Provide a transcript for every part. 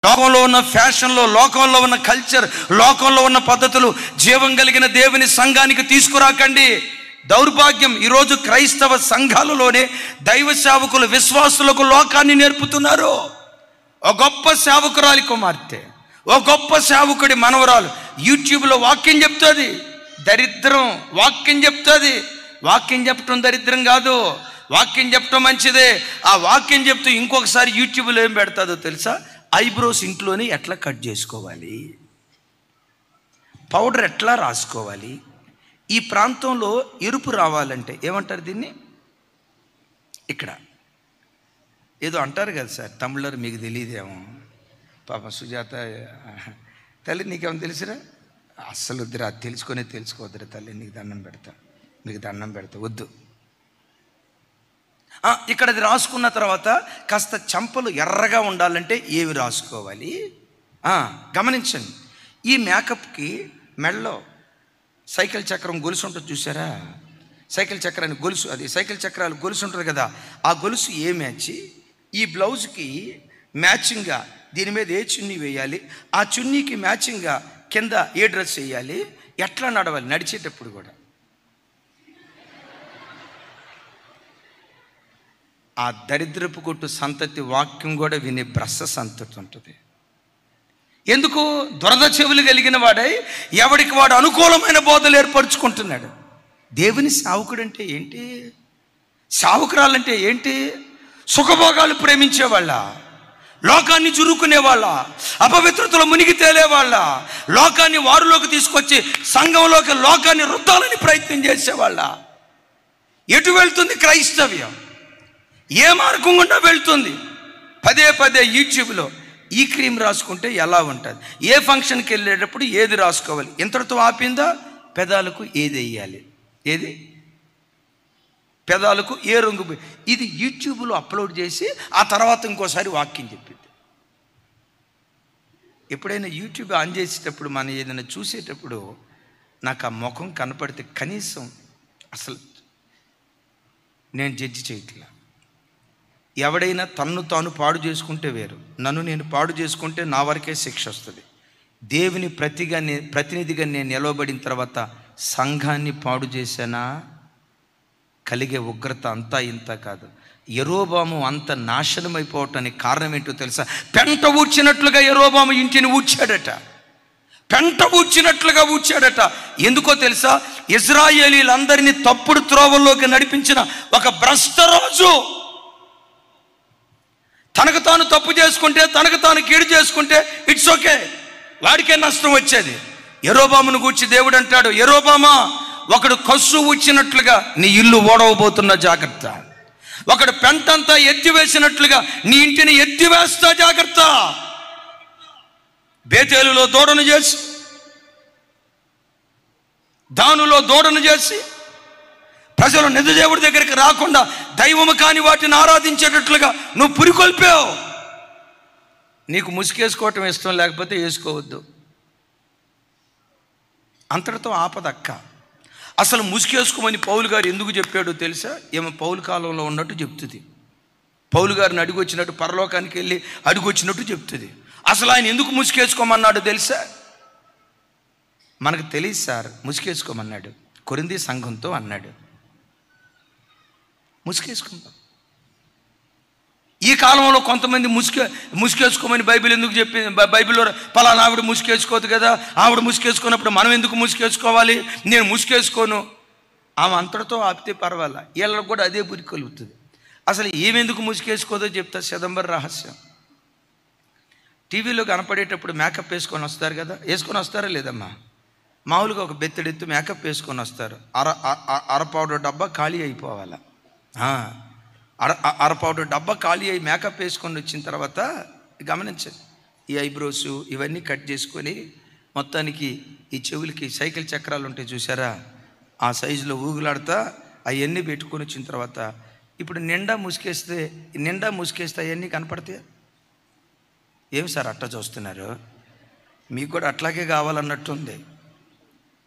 లోకంలో ఉన్న ఫ్యాషన్లో, లోకంలో ఉన్న కల్చర్, లోకంలో ఉన్న పద్ధతులు జీవం కలిగిన దేవుని సంఘానికి తీసుకురాకండి. దౌర్భాగ్యం, ఈరోజు క్రైస్తవ సంఘాలలోనే దైవ సేవకులు విశ్వాసులకు లోకాన్ని నేర్పుతున్నారు. ఓ గొప్ప సేవకురాలి కుమార్తె, ఓ గొప్ప సేవకుడి మనవరాలు యూట్యూబ్లో వాక్యం చెప్తుంది. దరిద్రం. వాక్యం చెప్తుంది. వాక్యం చెప్పటం దరిద్రం కాదు, వాక్యం చెప్పటం మంచిదే. ఆ వాక్యం చెప్తూ ఇంకొకసారి యూట్యూబ్లో ఏం పెడతాదో తెలుసా? ఐబ్రోస్ ఇంట్లోనే ఎట్లా కట్ చేసుకోవాలి, పౌడర్ ఎట్లా రాసుకోవాలి, ఈ ప్రాంతంలో ఎరుపు రావాలంటే ఏమంటారు దీన్ని, ఇక్కడ ఏదో అంటారు కదా సార్ తమిళర్, మీకు తెలియదేమో. పాప సుజాత తల్లి నీకేమో తెలుసురా? అస్సలు వద్దురా, తెలుసుకోవద్దురా తల్లి, నీకు దండం పెడతా, మీకు దండం పెడతా, వద్దు. ఇక్కడ అది రాసుకున్న తర్వాత కాస్త చంపలు ఎర్రగా ఉండాలంటే ఏవి రాసుకోవాలి? గమనించండి. ఈ మేకప్కి మెడలో సైకిల్ చక్రం గొలుసు ఉంటుంది చూసారా? సైకిల్ చక్రాన్ని గొలుసు, అది సైకిల్ చక్రాలు గొలుసు ఉంటుంది కదా, ఆ గొలుసు ఏ మ్యాచ్, ఈ బ్లౌజ్కి మ్యాచింగ్గా దీని మీద ఏ చున్నీ వేయాలి, ఆ చున్నీకి మ్యాచింగ్గా కింద ఏ డ్రెస్ వేయాలి, ఎట్లా నడవాలి, నడిచేటప్పుడు కూడా. ఆ దరిద్రపు కొట్టు సంతతి వాక్యం కూడా వినే భ్రష్ట సంతతి ఉంటుంది. ఎందుకు? దురద చెవులు కలిగిన వాడై ఎవడికి వాడు అనుకూలమైన బోధలు ఏర్పరచుకుంటున్నాడు. దేవుని సావుకుడంటే ఏంటి? సావుకురాలంటే ఏంటి? సుఖభోగాలు ప్రేమించేవాళ్ళ, లోకాన్ని చురుకునేవాళ్ళ, అపవిత్రతలో మునిగి తేలేవాళ్ళ, లోకాన్ని వారిలోకి తీసుకొచ్చి సంఘంలోకి లోకాన్ని రుద్దాలని ప్రయత్నం చేసేవాళ్ళ. ఎటు వెళ్తుంది క్రైస్తవ్యం? ఏ మార్గం గుండా వెళ్తుంది? పదే పదే యూట్యూబ్లో ఈ క్రీమ్ రాసుకుంటే ఎలా ఉంటుంది, ఏ ఫంక్షన్కి వెళ్ళేటప్పుడు ఏది రాసుకోవాలి, ఇంతటితో ఆపిందా? పెదాలకు ఏది వేయాలి, ఏది పెదాలకు ఏ రంగు, ఇది యూట్యూబ్లో అప్లోడ్ చేసి ఆ తర్వాత ఇంకోసారి వాక్యం చెప్పింది. ఎప్పుడైనా యూట్యూబ్ ఆన్ చేసేటప్పుడు మనం ఏదైనా చూసేటప్పుడు నాకు ఆ ముఖం కనపడితే కనీసం అసలు నేను జడ్జి చేయట్లా. ఎవడైనా తన్ను తాను పాడు చేసుకుంటే వేరు, నన్ను నేను పాడు చేసుకుంటే నా వరకే శిక్ష వస్తుంది. దేవుని ప్రతినిధిగా నేను నిలవబడిన తర్వాత సంఘాన్ని పాడు చేశానా, కలిగే ఉగ్రత అంతా ఇంత కాదు. యెరోబాము అంత నాశనం అయిపోవటానికి కారణం ఏంటో తెలుసా? పెంట ఊడ్చినట్లుగా యెరోబాము ఇంటిని ఊడ్చాడట, పెంట ఊడ్చినట్లుగా ఊడ్చాడట. ఎందుకో తెలుసా? ఇశ్రాయేలీలందరినీ తప్పుడు త్రోవల్లోకి నడిపించిన ఒక భ్రష్టరాజు తనకు తాను తప్పు చేసుకుంటే, తనకు తాను కీడు చేసుకుంటే ఇట్స్ ఓకే, వాడికే నష్టం వచ్చేది. యెరోబామును గూర్చి దేవుడు అంటాడు, యెరోబామా, ఒకడు కస్సు వచ్చినట్లుగా నీ ఇల్లు ఓడవబోతున్న జాగ్రత్త, ఒకడు పెంటంతా ఎత్తివేసినట్లుగా నీ ఇంటిని ఎత్తివేస్తా జాగ్రత్త. బేతేలులో దూడను చేసి, దానులో దూడను చేసి ప్రజలు నిజ దేవుడి దగ్గరికి రాకుండా దైవము కాని వాటిని ఆరాధించేటట్లుగా నువ్వు పురికొల్పావు. నీకు ముసుకేసుకోవటం ఇష్టం లేకపోతే వేసుకోవద్దు, అంతటితో ఆపదక్క. అసలు ముసుకేసుకోమని పౌలు గారు ఎందుకు చెప్పాడో తెలుసా? ఏమో పౌలు కాలంలో ఉన్నట్టు చెప్తుంది. పౌలు గారిని అడిగొచ్చినట్టు, పరలోకానికి వెళ్ళి అడిగొచ్చినట్టు చెప్తుంది. అసలు ఆయన ఎందుకు ముసుకేసుకోమన్నాడు తెలుసా? మనకు తెలియదు సార్. ముసుకేసుకోమన్నాడు, కొరింథీ సంఘంతో అన్నాడు, ముసుకేసుకుందాం. ఈ కాలంలో కొంతమంది ముసుకేసుకోమని బైబిల్ ఎందుకు చెప్పింది? బైబిల్లో పలానా ఆవిడ ముసుకేసుకోదు కదా, ఆవిడ ముసుకేసుకున్నప్పుడు మనం ఎందుకు ముసుకేసుకోవాలి? నేను ముసుకేసుకోను. ఆమె అంతటితో ఆపితే పర్వాలా, వీళ్ళకి కూడా అదే బురి కలుగుతుంది. అసలు ఏమెందుకు ముసుకేసుకోదో చెప్తా, చిదంబర రహస్యం. టీవీలో కనపడేటప్పుడు మేకప్ వేసుకొని వస్తారు కదా, వేసుకొని వస్తారా లేదమ్మా? మామూలుగా ఒక బెత్తడెత్తు మేకప్ వేసుకొని వస్తారు. అర పౌడర్ డబ్బా ఖాళీ అయిపోవాలా, అర పౌడర్ డబ్బా ఖాళీ అయ్యి మేకప్ వేసుకొని వచ్చిన తర్వాత గమనించండి, ఈ ఐబ్రోస్ ఇవన్నీ కట్ చేసుకొని మొత్తానికి ఈ చెవులకి సైకిల్ చక్రాలు ఉంటాయి చూసారా, ఆ సైజులో ఊగులాడుతా అవన్నీ పెట్టుకొని వచ్చిన తర్వాత ఇప్పుడు నిండా ముసుకేస్తే అవన్నీ కనపడతాయి. ఏమి సార్ అట్లా చూస్తున్నారు? మీకు కూడా అట్లాగే కావాలన్నట్టుంది.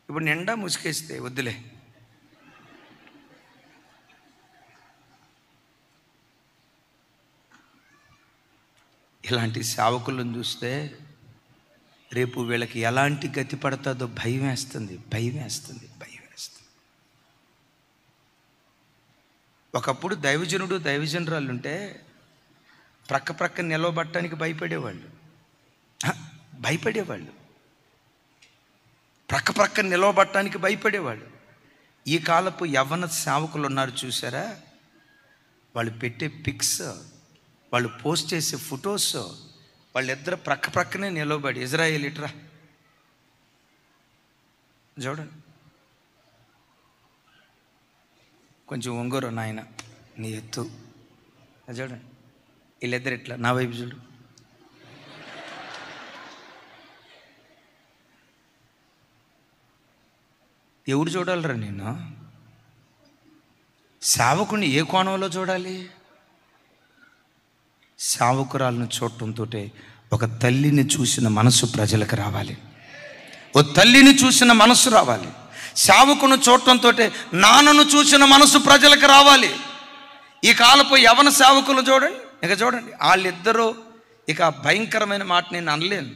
ఇప్పుడు నిండా ముసుకేస్తే వద్దులే, ఇలాంటి సేవకులను చూస్తే రేపు వీళ్ళకి ఎలాంటి గతి పడుతుందో భయం వేస్తుంది. ఒకప్పుడు దైవజనుడు దైవజనరాలు ఉంటే ప్రక్క నిలవబట్టడానికి భయపడేవాళ్ళు. ప్రక్క నిలవబట్టడానికి భయపడేవాళ్ళు. ఈ కాలపు యవ్వన సేవకులు ఉన్నారు చూసారా, వాళ్ళు పెట్టే పిక్స్, వాళ్ళు పోస్ట్ చేసే ఫొటోస్, వాళ్ళిద్దరు ప్రక్కనే నిలవబడి ఇజ్రాయేల్ ఇట్రా చూడండి, కొంచెం ఒంగోరు నాయన నీ ఎత్తు చూడండి, వీళ్ళిద్దరు ఇట్లా నా వైపు చూడు. ఎవడు చూడాలరా నేను? సేవకుని ఏ కోణంలో చూడాలి? సేవకురాలను చూడటంతో ఒక తల్లిని చూసిన మనసు ప్రజలకు రావాలి. ఓ తల్లిని చూసిన మనసు రావాలి. సేవకును చూడటంతో నాన్నను చూసిన మనసు ప్రజలకు రావాలి. ఈ కాలపు యవన సేవకులు చూడండి, చూడండి వాళ్ళిద్దరూ ఇక భయంకరమైన మాట నేను అనలేను.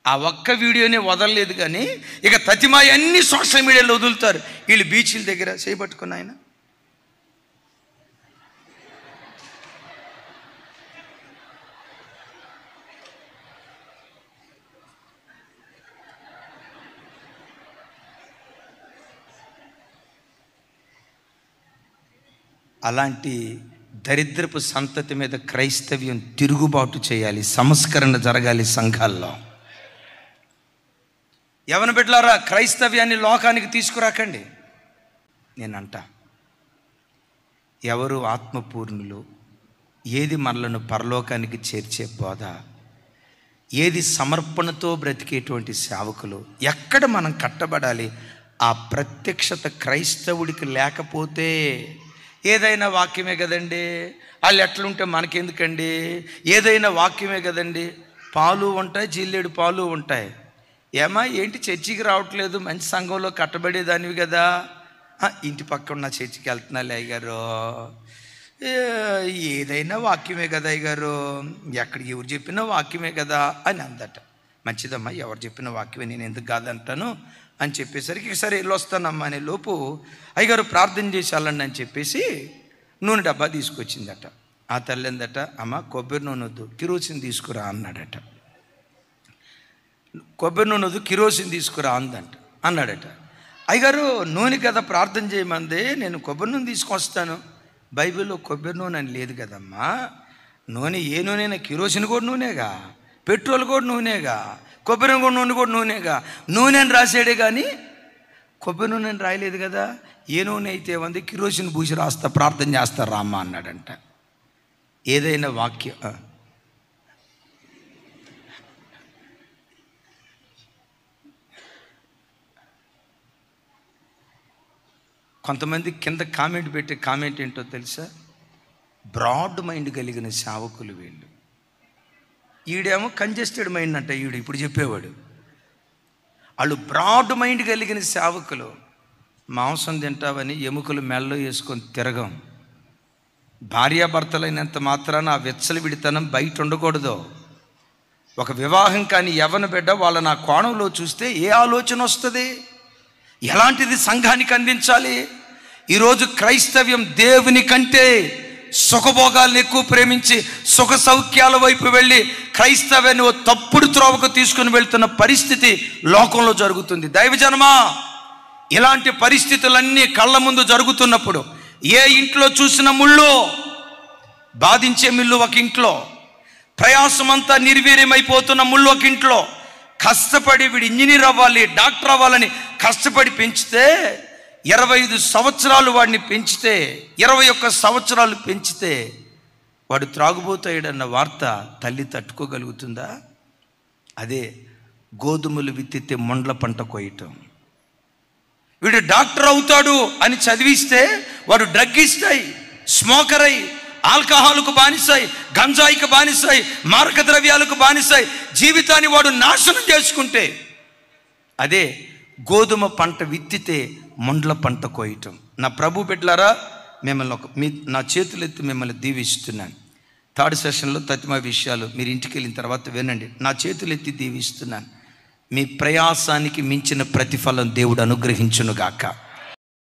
ఆ ఒక్క వీడియోనే వదలలేదు కానీ ఇక తతిమాయి అన్ని సోషల్ మీడియాలో వదులుతారు. వీళ్ళు బీచ్ల దగ్గర చేపట్టుకున్న ఆయన అలాంటి దరిద్రపు సంతతి మీద క్రైస్తవ్యం తిరుగుబాటు చేయాలి, సంస్కరణ జరగాలి సంఘాల్లో. యవన బిడ్డలారా, క్రైస్తవ్యాన్ని లోకానికి తీసుకురాకండి. నేనంట ఎవరు ఆత్మపూర్ణులు, ఏది మనలను పరలోకానికి చేర్చే బోధ, ఏది సమర్పణతో బ్రతికేటువంటి సేవకులు, ఎక్కడ మనం కట్టబడాలి, ఆ ప్రత్యక్షత క్రైస్తవుడికి లేకపోతే ఏదైనా వాక్యమే కదండి, వాళ్ళు ఎట్లుంటే మనకెందుకండి, ఏదైనా వాక్యమే కదండి, పాలు ఉంటాయి, జిల్లేడు పాలు ఉంటాయి. ఏమా ఏంటి చర్చికి రావట్లేదు, మంచి సంఘంలో కట్టబడేదానివి కదా, ఇంటి పక్క ఉన్న చర్చికి వెళ్తున్నాలే అయ్యగారు, ఏదైనా వాక్యమే కదా అయ్యగారు, ఎక్కడికి ఎవరు చెప్పినా వాక్యమే కదా అని అందట. మంచిదమ్మా, ఎవరు చెప్పిన వాక్యమే, నేను ఎందుకు కాదంటాను అని చెప్పేసరికి సరే వెళ్ళొస్తానమ్మా అనే లోపు అయ్యగారు ప్రార్థన చేసి వెళ్ళండి అని చెప్పేసి నూనె డబ్బా తీసుకొచ్చిందట. ఆ తల్లి ఏందట, అమ్మ కొబ్బరి నూనె వద్దు, కిరోసిన్ తీసుకురా అన్నాడట. కొబ్బరి నూనె వద్దు, కిరోసిన్ తీసుకురా అన్నాడట. అయ్యగారు నూనె కదా ప్రార్థన చేయమంది, నేను కొబ్బరి నూనె తీసుకొస్తాను. బైబిల్లో కొబ్బరి నూనె అని లేదు కదమ్మా. నూనె ఏ నూనెనా, కిరోసిన్ కూడా నూనెగా, పెట్రోల్ కూడా నూనెగా, కొబ్బరి నూనె కూడా నూనెగా. నూనె అని రాసాడే కానీ కొబ్బరి నూనె అని రాయలేదు కదా. ఏ నూనె అయితే ఉంది, కిరోసిన్ పూసి రాస్తా, ప్రార్థన చేస్తారు రామ్మ అన్నాడంట. ఏదైనా వాక్యం కొంతమంది కింద కామెంట్ పెట్టే కామెంట్ ఏంటో తెలుసా, బ్రాడ్ మైండ్ కలిగిన సేవకులు వీళ్ళు. ఈడేమో కంజెస్టెడ్ మైండ్ అంట, ఈడు ఇప్పుడు చెప్పేవాడు. వాళ్ళు బ్రాడ్ మైండ్ కలిగిన సేవకులు. మాంసం తింటావని ఎముకలు మెల్లో వేసుకొని తిరగం. భార్యాభర్తలైనంత మాత్రాన ఆ విచ్చలవిడితనం బయట ఉండకూడదు. ఒక వివాహం కాని యవ్వన బిడ్డ వాళ్ళ నా కోణంలో చూస్తే ఏ ఆలోచన వస్తుంది, ఎలాంటిది సంఘానికి అందించాలి? ఈరోజు క్రైస్తవ్యం దేవుని కంటే సుఖభోగాలను ఎక్కువ ప్రేమించి సుఖ సౌఖ్యాల వైపు వెళ్ళి క్రైస్తవ్యాన్ని ఓ తప్పుడు త్రోవకు తీసుకుని వెళ్తున్న పరిస్థితి లోకంలో జరుగుతుంది. దైవజనమా, ఇలాంటి పరిస్థితులన్నీ కళ్ళ ముందు జరుగుతున్నప్పుడు ఏ ఇంట్లో చూసిన ముళ్ళు, బాధించే ముళ్ళు ఒక ఇంట్లో, ప్రయాసమంతా నిర్వీర్యమైపోతున్న ముళ్ళు ఒక ఇంట్లో, కష్టపడి వీడు ఇంజనీర్ అవ్వాలి, డాక్టర్ అవ్వాలని కష్టపడి పెంచితే 25 సంవత్సరాలు వాడిని పెంచితే, 21 సంవత్సరాలు పెంచితే వాడు త్రాగుబోతాడన్న వార్త తల్లి తట్టుకోగలుగుతుందా? అదే గోధుమలు విత్తితే మొండ్ల పంట కోయటం. వీడు డాక్టర్ అవుతాడు అని చదివిస్తే వాడు డ్రగ్గిస్ట్ అయి, స్మోకర్ అయి, ఆల్కహాల్కు బానిసాయి, గంజాయికి బానిసాయి, మారక ద్రవ్యాలకు బానిసాయి జీవితాన్ని వాడు నాశనం చేసుకుంటే, అదే గోధుమ పంట విత్తితే మొండ్ల పంట కోయటం. నా ప్రభు బిడ్డలారా, మిమ్మల్ని నా చేతులెత్తి మిమ్మల్ని దీవిస్తున్నాను. థర్డ్ సెషన్లో తతిమ విషయాలు మీరు ఇంటికి వెళ్ళిన తర్వాత వినండి. నా చేతులు ఎత్తి దీవిస్తున్నాను. మీ ప్రయాసానికి మించిన ప్రతిఫలం దేవుడు అనుగ్రహించునుగాక.